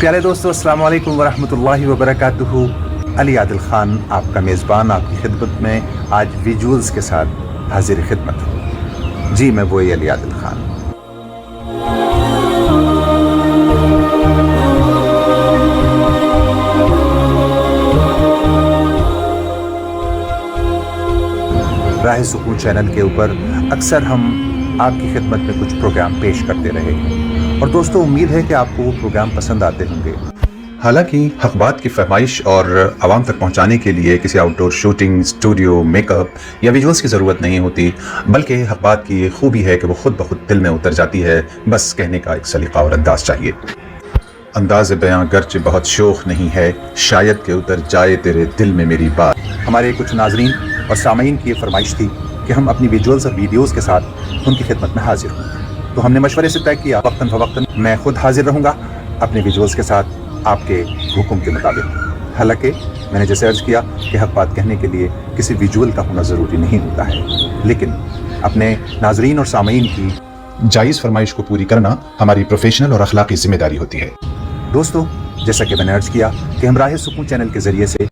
प्यारे दोस्तों, अस्सलाम वालेकुम वरहमतुल्लाहि वबरकातुहू। अली आदिल खान आपका मेज़बान आपकी खिदमत में आज विजुअल्स के साथ हाजिर खिदमत हूँ। जी, मैं वही अली आदिल खान। राह सुकून चैनल के ऊपर अक्सर हम आपकी खिदमत में कुछ प्रोग्राम पेश करते रहे हैं और दोस्तों उम्मीद है कि आपको वो प्रोग्राम पसंद आते होंगे। हालांकि हक बात की फरमाइश और आवाम तक पहुंचाने के लिए किसी आउटडोर शूटिंग, स्टूडियो, मेकअप या विजुअल्स की ज़रूरत नहीं होती, बल्कि हक बात की ये खूबी है कि वो खुद ब खुद दिल में उतर जाती है। बस कहने का एक सलीका और अंदाज चाहिए। अंदाज बयां गर्च बहुत शोख नहीं है, शायद के उतर जाए तेरे दिल में मेरी बात। हमारे कुछ नाजरीन और सामीन की ये फरमाइश थी कि हम अपनी विजुअल्स और वीडियोस के साथ उनकी खिदमत में हाजिर हों, तो हमने मशवरे से तय किया वक्तन फ़वक्तन मैं खुद हाजिर रहूँगा अपने विजुअल्स के साथ आपके हुक्म के मुताबिक। हालांकि मैंने जैसे अर्ज़ किया कि हक बात कहने के लिए किसी विजुअल का होना ज़रूरी नहीं होता है, लेकिन अपने नाजरीन और सामीन की जायज़ फरमाइश को पूरी करना हमारी प्रोफेशनल और अखलाकी जिम्मेदारी होती है। दोस्तों, जैसा कि मैंने अर्ज़ किया कि हम राह सुकून चैनल के ज़रिए से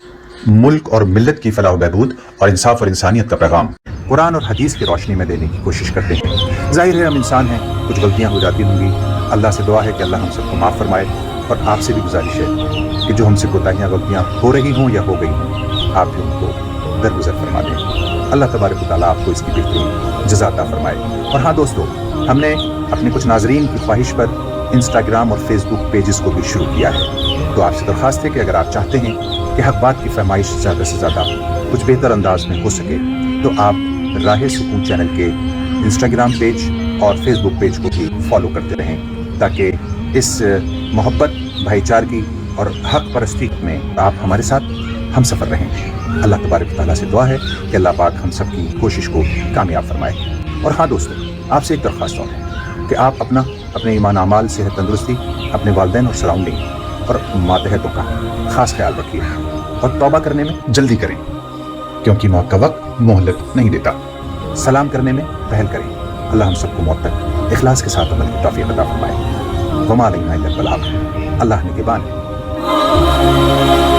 मुल्क और मिल्लत की फलाह बहबूद और इंसाफ और इंसानियत का पैगाम कुरान और हदीस की रोशनी में देने की कोशिश करते हैं। जाहिर है हम इंसान हैं, कुछ गलतियां हो जाती होंगी। अल्लाह से दुआ है कि अल्लाह हम सबको माफ़ फरमाए और आपसे भी गुजारिश है कि जो हमसे कोताहियाँ गलतियाँ हो रही हों या हो गई हों, आप भी उनको दरगुजर फरमा दें। अल्लाह तबारक व तआला आपको इसकी बेहतरीन जज़ा अता फरमाए। और हाँ दोस्तों, हमने अपने कुछ नाजरीन की ख्वाहिश पर इंस्टाग्राम और फेसबुक पेजेस को भी शुरू किया है, तो आपसे दरख्वास्त है कि अगर आप चाहते हैं कि हक बात की फरमाइश ज़्यादा से ज़्यादा कुछ बेहतर अंदाज में हो सके, तो आप राह सुकून चैनल के इंस्टाग्राम पेज और फेसबुक पेज को भी फॉलो करते रहें, ताकि इस मोहब्बत, भाईचारगी और हक परस्ती में आप हमारे साथ हम सफ़र रहें। अल्लाह तबारक व तआला से दुआ है कि अल्लाह पाक हम सब की कोशिश को कामयाब फरमाए। और हाँ दोस्तों, आपसे एक दरख्वास्त और है कि आप अपने ईमान अमाल, सेहत, तंदुरुस्ती, अपने वालिदैन और सराउंडिंग और मातहतों का ख़ास ख्याल रखिए और तौबा करने में जल्दी करें, क्योंकि मौत का वक्त मोहलत नहीं देता। सलाम करने में पहल करें। अल्लाह हम सबको मौत तक इखलास के साथ अमल की तौफीक अता फरमाए। वमा अलैना इल्लल बलाग। अल्लाह निगहबान है।